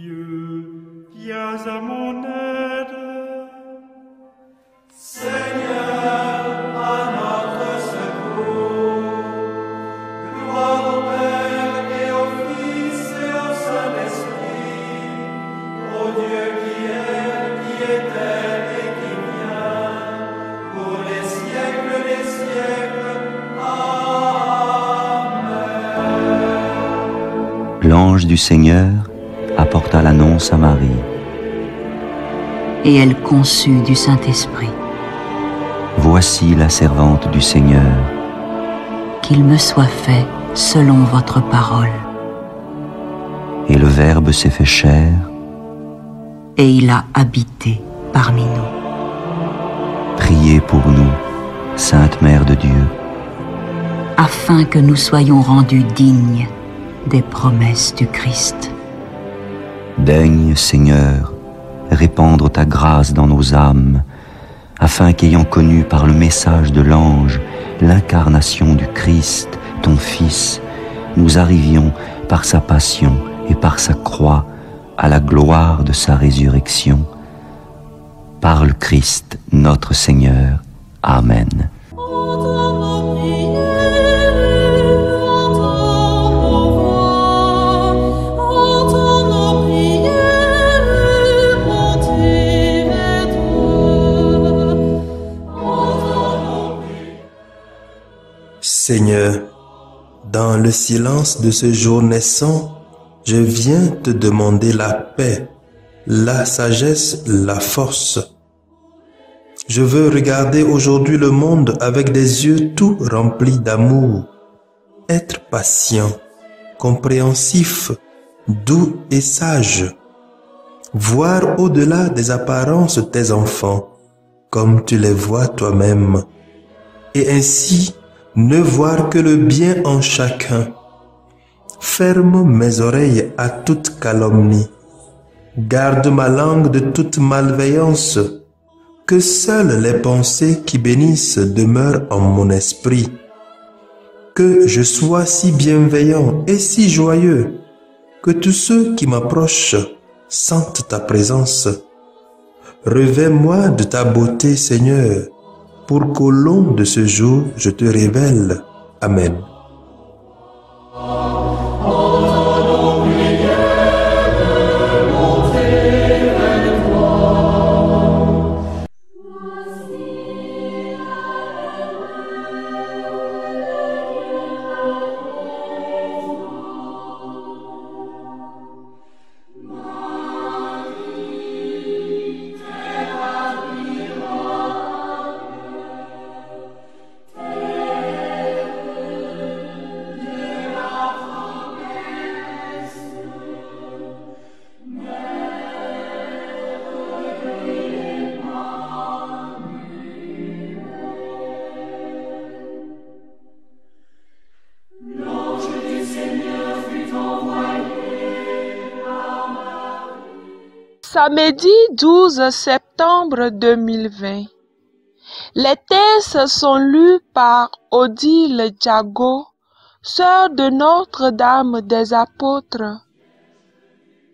Dieu, viens à mon aide. Seigneur, à notre secours. Gloire au Père et au Fils et au Saint-Esprit, au Dieu qui est, qui était et qui vient, pour les siècles des siècles. Amen. L'ange du Seigneur apporta l'annonce à Marie. Et elle conçut du Saint-Esprit. Voici la servante du Seigneur. Qu'il me soit fait selon votre parole. Et le Verbe s'est fait chair. Et il a habité parmi nous. Priez pour nous, Sainte Mère de Dieu, afin que nous soyons rendus dignes des promesses du Christ. Daigne, Seigneur, répandre ta grâce dans nos âmes, afin qu'ayant connu par le message de l'ange l'incarnation du Christ, ton Fils, nous arrivions par sa passion et par sa croix à la gloire de sa résurrection. Par le Christ notre Seigneur. Amen. Seigneur, dans le silence de ce jour naissant, je viens te demander la paix, la sagesse, la force. Je veux regarder aujourd'hui le monde avec des yeux tout remplis d'amour, être patient, compréhensif, doux et sage, voir au-delà des apparences tes enfants, comme tu les vois toi-même, et ainsi ne voir que le bien en chacun. Ferme mes oreilles à toute calomnie. Garde ma langue de toute malveillance. Que seules les pensées qui bénissent demeurent en mon esprit. Que je sois si bienveillant et si joyeux, que tous ceux qui m'approchent sentent ta présence. Revêts-moi de ta beauté, Seigneur, pour qu'au long de ce jour, je te révèle. Amen. Samedi 12 septembre 2020. Les textes sont lus par Odile Diago, sœur de Notre-Dame des Apôtres.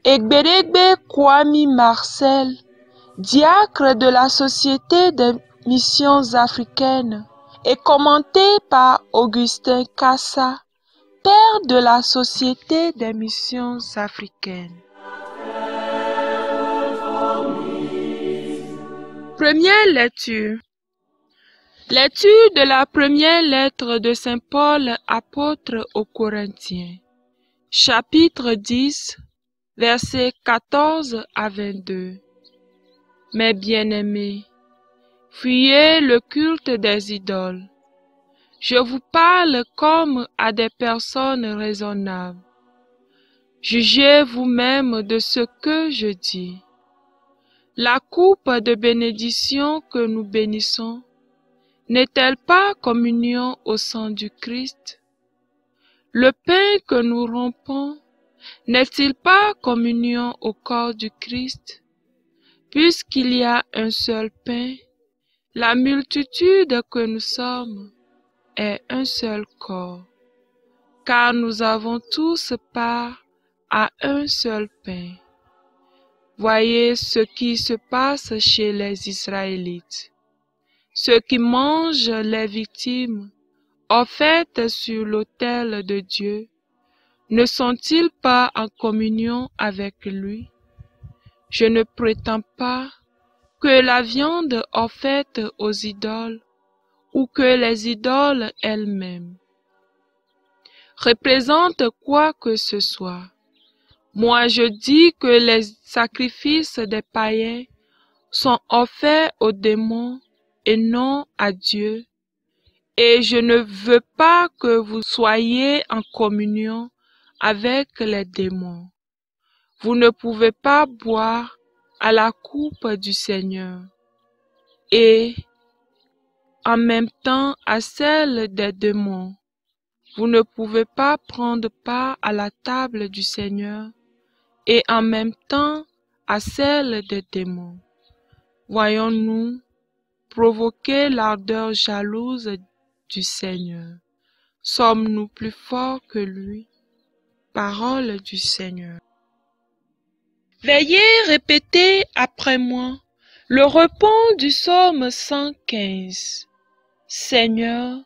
Egberegbe Kwame Marcel, diacre de la Société des Missions Africaines, et commenté par Augustin Kassa, père de la Société des Missions Africaines. Première lecture. Lecture de la première lettre de Saint Paul, apôtre aux Corinthiens. Chapitre 10, versets 14 à 22. Mes bien-aimés, fuyez le culte des idoles. Je vous parle comme à des personnes raisonnables. Jugez vous-même de ce que je dis. La coupe de bénédiction que nous bénissons n'est-elle pas communion au sang du Christ? Le pain que nous rompons n'est-il pas communion au corps du Christ? Puisqu'il y a un seul pain, la multitude que nous sommes est un seul corps, car nous avons tous part à un seul pain. Voyez ce qui se passe chez les Israélites. Ceux qui mangent les victimes offertes sur l'autel de Dieu, ne sont-ils pas en communion avec lui? Je ne prétends pas que la viande offerte aux idoles ou que les idoles elles-mêmes représentent quoi que ce soit. Moi, je dis que les sacrifices des païens sont offerts aux démons et non à Dieu, et je ne veux pas que vous soyez en communion avec les démons. Vous ne pouvez pas boire à la coupe du Seigneur et en même temps à celle des démons. Vous ne pouvez pas prendre part à la table du Seigneur et en même temps à celle des démons. Voyons-nous provoquer l'ardeur jalouse du Seigneur. Sommes-nous plus forts que lui? Parole du Seigneur. Veuillez répéter après moi le repos du psaume 115. Seigneur,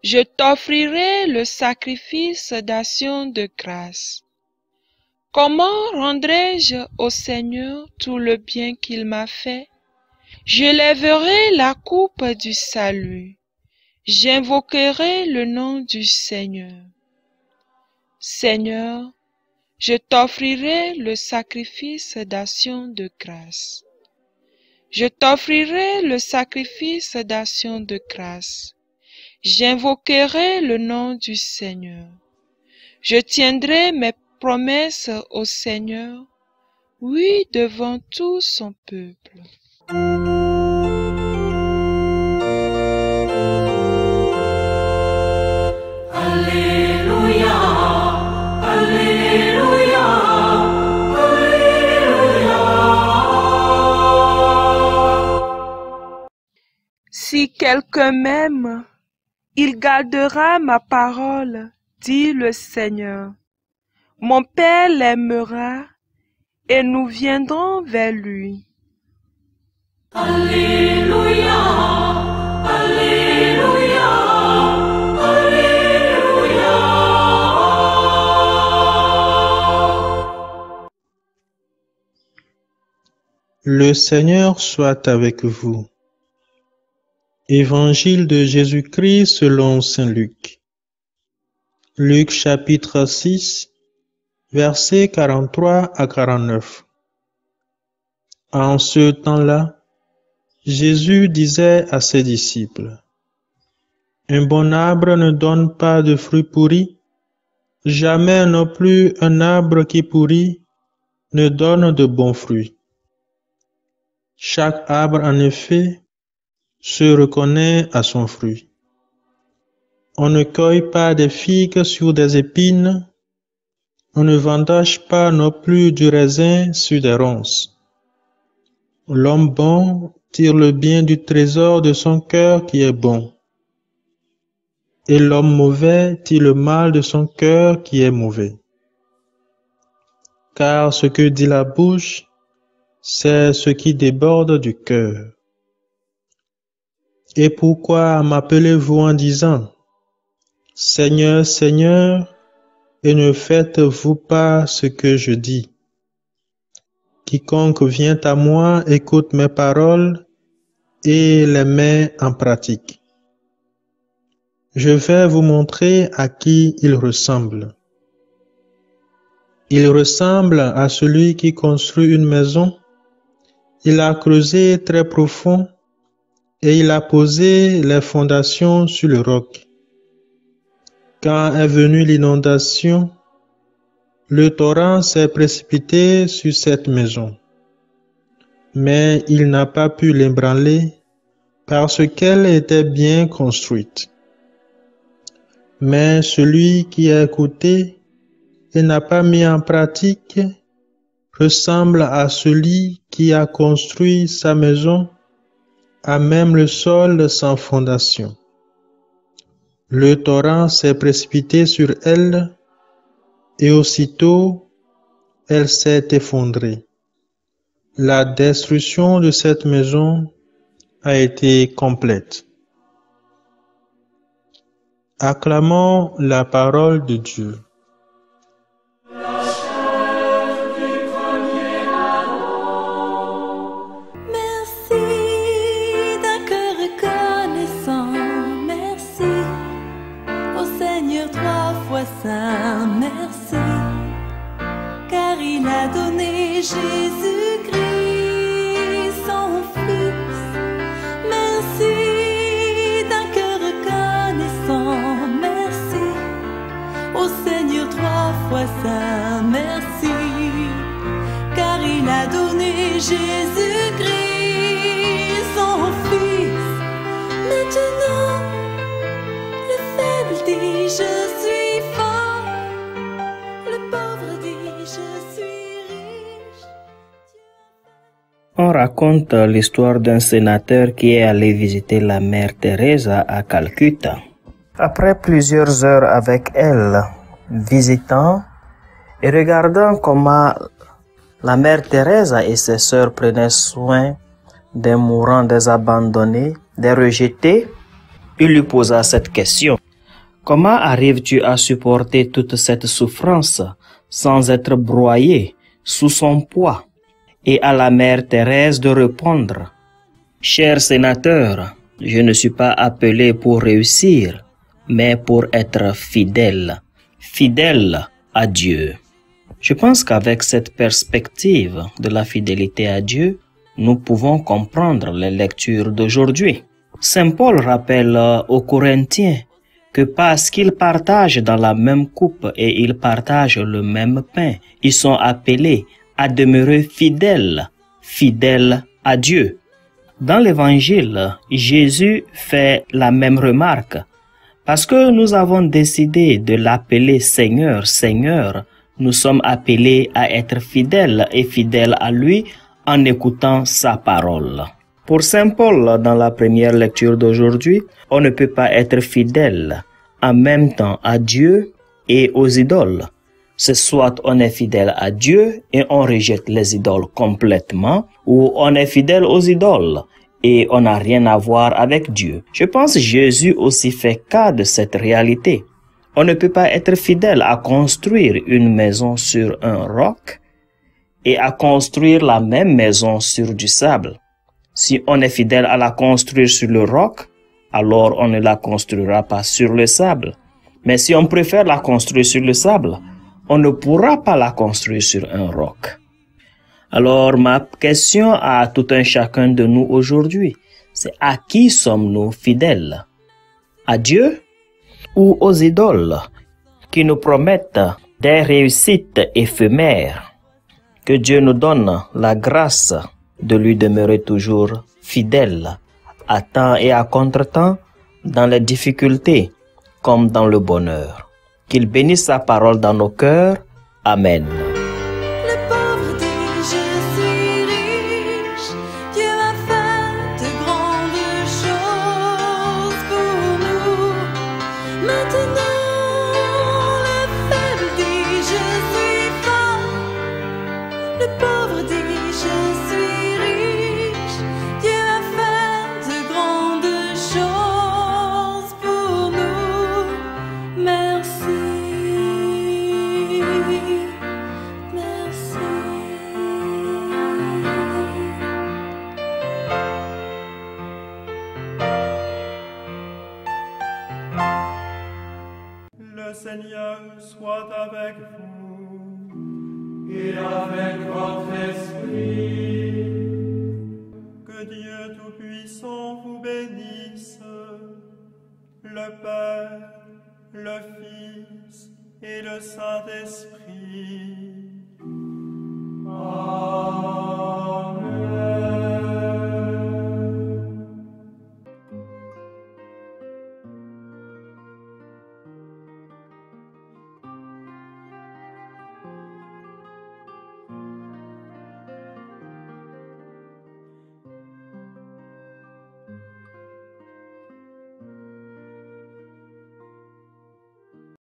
je t'offrirai le sacrifice d'action de grâce. Comment rendrai-je au Seigneur tout le bien qu'il m'a fait? Je lèverai la coupe du salut. J'invoquerai le nom du Seigneur. Seigneur, je t'offrirai le sacrifice d'action de grâce. Je t'offrirai le sacrifice d'action de grâce. J'invoquerai le nom du Seigneur. Je tiendrai mes promesses au Seigneur, oui, devant tout son peuple. Alléluia, Alléluia, Alléluia. Si quelqu'un m'aime, il gardera ma parole, dit le Seigneur. Mon Père l'aimera et nous viendrons vers lui. Alléluia, Alléluia, Alléluia. Le Seigneur soit avec vous. Évangile de Jésus-Christ selon saint Luc. Luc chapitre 6, versets 43 à 49. En ce temps-là, Jésus disait à ses disciples, « Un bon arbre ne donne pas de fruits pourris, jamais non plus un arbre qui pourrit ne donne de bons fruits. Chaque arbre, en effet, se reconnaît à son fruit. On ne cueille pas des figues sur des épines, on ne vendange pas non plus du raisin sur des ronces. L'homme bon tire le bien du trésor de son cœur qui est bon, et l'homme mauvais tire le mal de son cœur qui est mauvais. Car ce que dit la bouche, c'est ce qui déborde du cœur. Et pourquoi m'appelez-vous en disant, Seigneur, Seigneur, et ne faites-vous pas ce que je dis? Quiconque vient à moi écoute mes paroles et les met en pratique. Je vais vous montrer à qui il ressemble. Il ressemble à celui qui construit une maison. Il a creusé très profond et il a posé les fondations sur le roc. Quand est venue l'inondation, le torrent s'est précipité sur cette maison. Mais il n'a pas pu l'ébranler parce qu'elle était bien construite. Mais celui qui a écouté et n'a pas mis en pratique ressemble à celui qui a construit sa maison à même le sol sans fondation. Le torrent s'est précipité sur elle et aussitôt elle s'est effondrée. La destruction de cette maison a été complète. Acclamons la parole de Dieu. Saint, merci, car il a donné Jésus-Christ, son Fils. Merci d'un cœur reconnaissant, merci, au Seigneur trois fois saint, merci, car il a donné Jésus-Christ, son Fils. Maintenant, le faible dit je suis fort, le pauvre dit je suis riche. On raconte l'histoire d'un sénateur qui est allé visiter la mère Teresa à Calcutta. Après plusieurs heures avec elle, visitant et regardant comment la mère Teresa et ses sœurs prenaient soin des mourants, des abandonnés, des rejetés, il lui posa cette question. Comment arrives-tu à supporter toute cette souffrance sans être broyé sous son poids? Et à la mère Thérèse de répondre, cher sénateur, je ne suis pas appelé pour réussir, mais pour être fidèle à Dieu. Je pense qu'avec cette perspective de la fidélité à Dieu, nous pouvons comprendre les lectures d'aujourd'hui. Saint Paul rappelle aux Corinthiens que parce qu'ils partagent dans la même coupe et ils partagent le même pain, ils sont appelés à demeurer fidèles à Dieu. Dans l'Évangile, Jésus fait la même remarque. Parce que nous avons décidé de l'appeler Seigneur, Seigneur, nous sommes appelés à être fidèles et fidèles à lui en écoutant sa parole. Pour Saint Paul, dans la première lecture d'aujourd'hui, on ne peut pas être fidèle en même temps à Dieu et aux idoles. C'est soit on est fidèle à Dieu et on rejette les idoles complètement, ou on est fidèle aux idoles et on n'a rien à voir avec Dieu. Je pense que Jésus aussi fait cas de cette réalité. On ne peut pas être fidèle à construire une maison sur un roc et à construire la même maison sur du sable. Si on est fidèle à la construire sur le roc, alors on ne la construira pas sur le sable. Mais si on préfère la construire sur le sable, on ne pourra pas la construire sur un roc. Alors ma question à tout un chacun de nous aujourd'hui, c'est à qui sommes-nous fidèles? À Dieu ou aux idoles qui nous promettent des réussites éphémères? Que Dieu nous donne la grâce de lui demeurer toujours fidèle, à temps et à contre-temps, dans les difficultés comme dans le bonheur. Qu'il bénisse sa parole dans nos cœurs. Amen. Le pauvre dit je suis riche, Dieu a fait de grandes choses pour nous. Maintenant le faible dit je suis fort, le pauvre dit je suis riche, Dieu a fait de grandes choses pour nous. Merci. Le Seigneur soit avec vous et avec votre esprit. Que Dieu Tout-Puissant vous bénisse, le Père, le Fils et le Saint-Esprit. Amen.